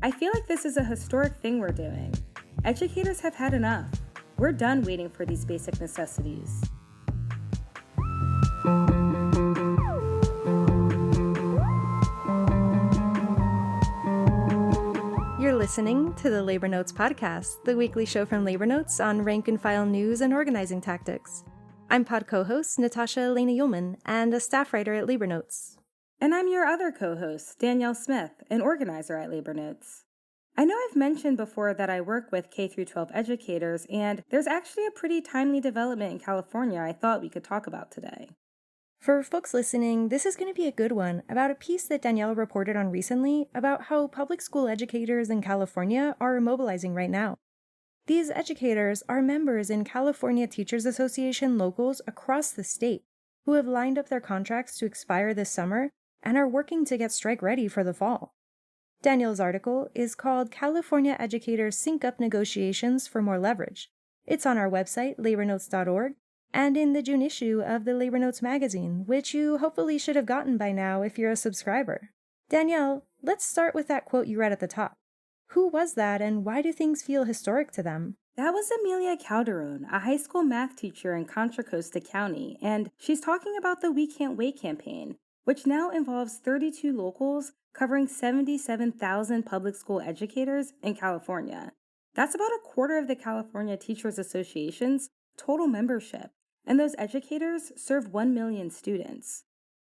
I feel like this is a historic thing we're doing. Educators have had enough. We're done waiting for these basic necessities. You're listening to the Labor Notes Podcast, the weekly show from Labor Notes on rank and file news and organizing tactics. I'm pod co-host Natasha Elena Ullman and a staff writer at Labor Notes. And I'm your other co-host, Danielle Smith, an organizer at Labor Notes. I know I've mentioned before that I work with K-12 educators, and there's actually a pretty timely development in California I thought we could talk about today. For folks listening, this is going to be a good one about a piece that Danielle reported on recently about how public school educators in California are mobilizing right now. These educators are members in California Teachers Association locals across the state who have lined up their contracts to expire this summer and are working to get strike ready for the fall. Danielle's article is called California Educators Sync Up Negotiations for More Leverage. It's on our website, labornotes.org, and in the June issue of the Labor Notes magazine, which you hopefully should have gotten by now if you're a subscriber. Danielle, let's start with that quote you read at the top. Who was that, and why do things feel historic to them? That was Amelia Calderon, a high school math teacher in Contra Costa County, and she's talking about the We Can't Wait campaign, which now involves 32 locals covering 77,000 public school educators in California. That's about a quarter of the California Teachers Association's total membership, and those educators serve 1 million students.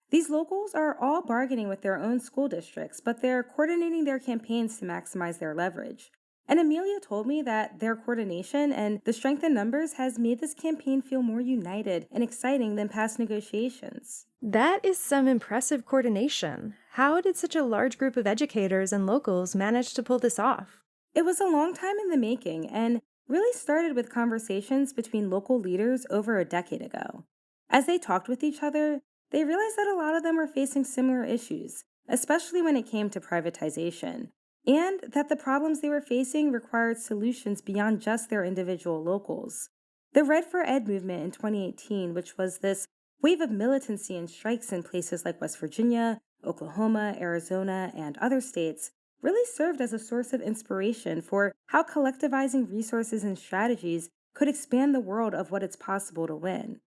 These locals are all bargaining with their own school districts, but they're coordinating their campaigns to maximize their leverage. And Amelia told me that their coordination and the strength in numbers has made this campaign feel more united and exciting than past negotiations. That is some impressive coordination. How did such a large group of educators and locals manage to pull this off? It was a long time in the making and really started with conversations between local leaders over a decade ago. As they talked with each other, they realized that a lot of them were facing similar issues, especially when it came to privatization, and that the problems they were facing required solutions beyond just their individual locals. The Red for Ed movement in 2018, which was this wave of militancy and strikes in places like West Virginia, Oklahoma, Arizona, and other states, really served as a source of inspiration for how collectivizing resources and strategies could expand the world of what it's possible to win.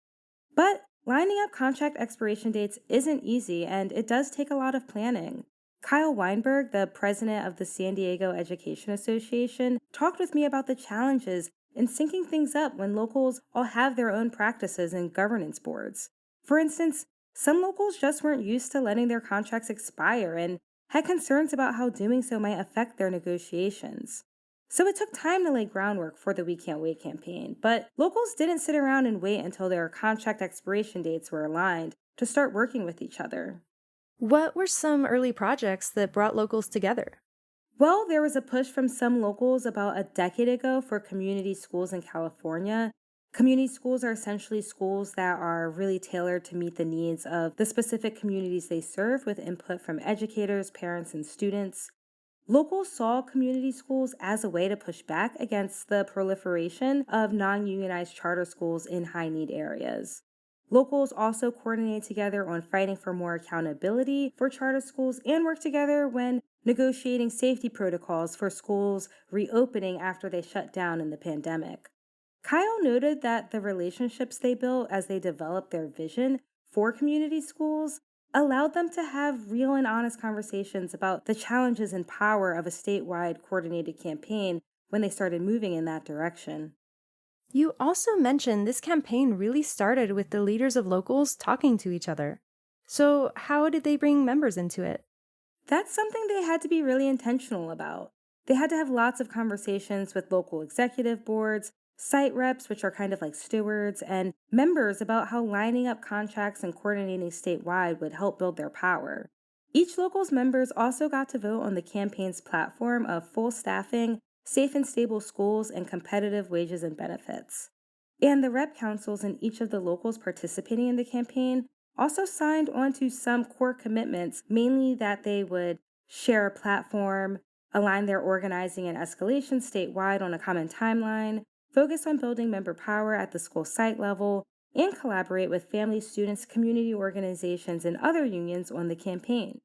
But lining up contract expiration dates isn't easy, and it does take a lot of planning. Kyle Weinberg, the president of the San Diego Education Association, talked with me about the challenges in syncing things up when locals all have their own practices and governance boards. For instance, some locals just weren't used to letting their contracts expire and had concerns about how doing so might affect their negotiations. So it took time to lay groundwork for the We Can't Wait campaign, but locals didn't sit around and wait until their contract expiration dates were aligned to start working with each other. What were some early projects that brought locals together? Well, there was a push from some locals about a decade ago for community schools in California. Community schools are essentially schools that are really tailored to meet the needs of the specific communities they serve with input from educators, parents, and students. Locals saw community schools as a way to push back against the proliferation of non-unionized charter schools in high-need areas. Locals also coordinated together on fighting for more accountability for charter schools and worked together when negotiating safety protocols for schools reopening after they shut down in the pandemic. Kyle noted that the relationships they built as they developed their vision for community schools allowed them to have real and honest conversations about the challenges and power of a statewide coordinated campaign when they started moving in that direction. You also mentioned this campaign really started with the leaders of locals talking to each other. So how did they bring members into it? That's something they had to be really intentional about. They had to have lots of conversations with local executive boards, site reps, which are kind of like stewards, and members about how lining up contracts and coordinating statewide would help build their power. Each local's members also got to vote on the campaign's platform of full staffing, safe and stable schools, and competitive wages and benefits. And the rep councils in each of the locals participating in the campaign also signed on to some core commitments, mainly that they would share a platform, align their organizing and escalation statewide on a common timeline, focus on building member power at the school site level, and collaborate with family, students, community organizations, and other unions on the campaign.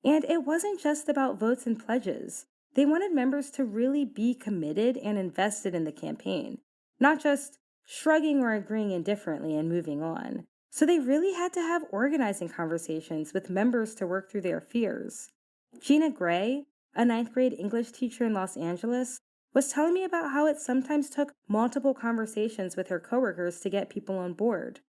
And it wasn't just about votes and pledges. They wanted members to really be committed and invested in the campaign, not just shrugging or agreeing indifferently and moving on. So they really had to have organizing conversations with members to work through their fears. Gina Gray, a ninth grade English teacher in Los Angeles, was telling me about how it sometimes took multiple conversations with her coworkers to get people on board.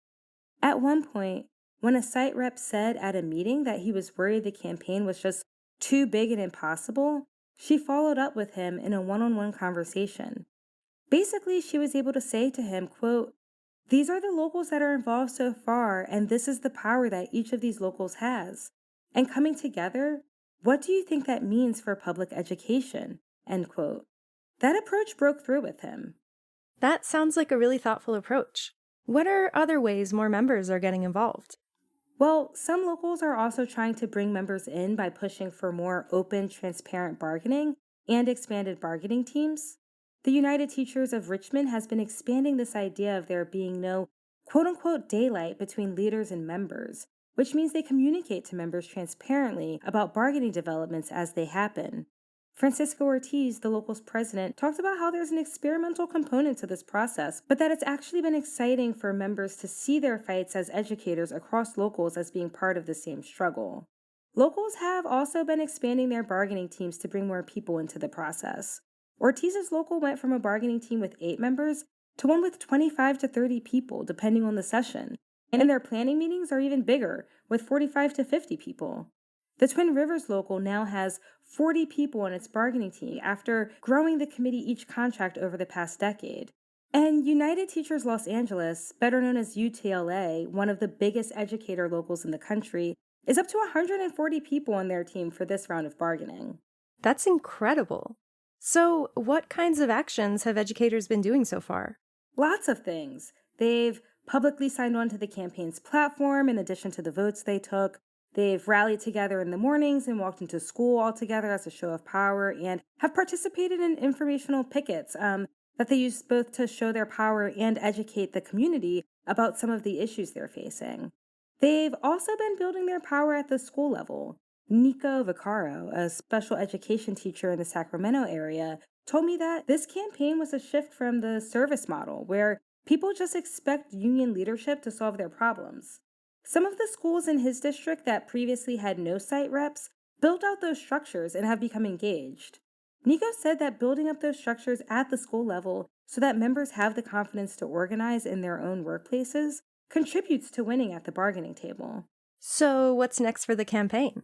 At one point, when a site rep said at a meeting that he was worried the campaign was just too big and impossible, she followed up with him in a one-on-one conversation. Basically, she was able to say to him, quote, "These are the locals that are involved so far, and this is the power that each of these locals has. And coming together, what do you think that means for public education?" End quote. That approach broke through with him. That sounds like a really thoughtful approach. What are other ways more members are getting involved? Well, some locals are also trying to bring members in by pushing for more open, transparent bargaining and expanded bargaining teams. The United Teachers of Richmond has been expanding this idea of there being no quote unquote daylight between leaders and members, which means they communicate to members transparently about bargaining developments as they happen. Francisco Ortiz, the local's president, talked about how there's an experimental component to this process, but that it's actually been exciting for members to see their fights as educators across locals as being part of the same struggle. Locals have also been expanding their bargaining teams to bring more people into the process. Ortiz's local went from a bargaining team with 8 members to one with 25 to 30 people, depending on the session. And their planning meetings are even bigger, with 45 to 50 people. The Twin Rivers local now has 40 people on its bargaining team after growing the committee each contract over the past decade. And United Teachers Los Angeles, better known as UTLA, one of the biggest educator locals in the country, is up to 140 people on their team for this round of bargaining. That's incredible. So, what kinds of actions have educators been doing so far? Lots of things. They've publicly signed on to the campaign's platform in addition to the votes they took. They've rallied together in the mornings and walked into school all together as a show of power and have participated in informational pickets that they use both to show their power and educate the community about some of the issues they're facing. They've also been building their power at the school level. Nico Vaccaro, a special education teacher in the Sacramento area, told me that this campaign was a shift from the service model, where people just expect union leadership to solve their problems. Some of the schools in his district that previously had no site reps built out those structures and have become engaged. Nico said that building up those structures at the school level so that members have the confidence to organize in their own workplaces contributes to winning at the bargaining table. So, what's next for the campaign?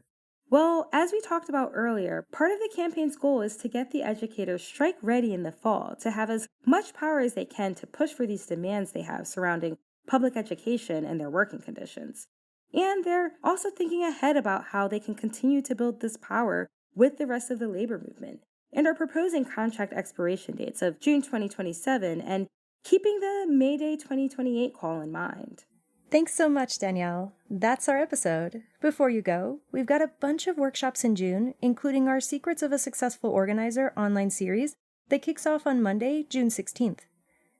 Well, as we talked about earlier, part of the campaign's goal is to get the educators strike ready in the fall to have as much power as they can to push for these demands they have surrounding public education and their working conditions. And they're also thinking ahead about how they can continue to build this power with the rest of the labor movement and are proposing contract expiration dates of June 2027 and keeping the May Day 2028 call in mind. Thanks so much, Danielle. That's our episode. Before you go, we've got a bunch of workshops in June, including our Secrets of a Successful Organizer online series that kicks off on Monday, June 16th.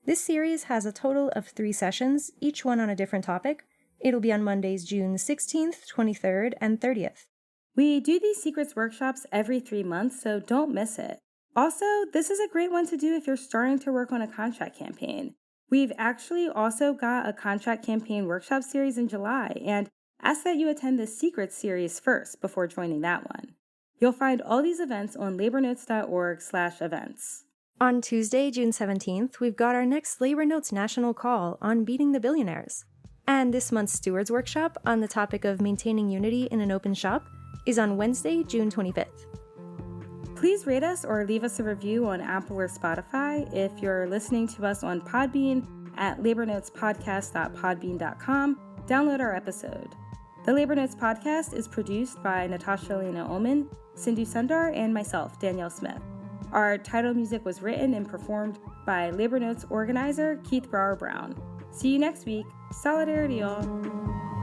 This series has a total of 3 sessions, each one on a different topic. It'll be on Mondays, June 16th, 23rd, and 30th. We do these secrets workshops every 3 months, so don't miss it. Also, this is a great one to do if you're starting to work on a contract campaign. We've actually also got a contract campaign workshop series in July and ask that you attend the Secrets series first before joining that one. You'll find all these events on labornotes.org/events. On Tuesday, June 17th, we've got our next Labor Notes National Call on beating the billionaires. And this month's Stewards Workshop on the topic of maintaining unity in an open shop is on Wednesday, June 25th. Please rate us or leave us a review on Apple or Spotify. If you're listening to us on Podbean at labornotespodcast.podbean.com, download our episode. The Labor Notes Podcast is produced by Natasha Elena Ullman, Sindhu Sundar, and myself, Danielle Smith. Our title music was written and performed by Labor Notes organizer Keith Brower Brown. See you next week. Solidarity, y'all.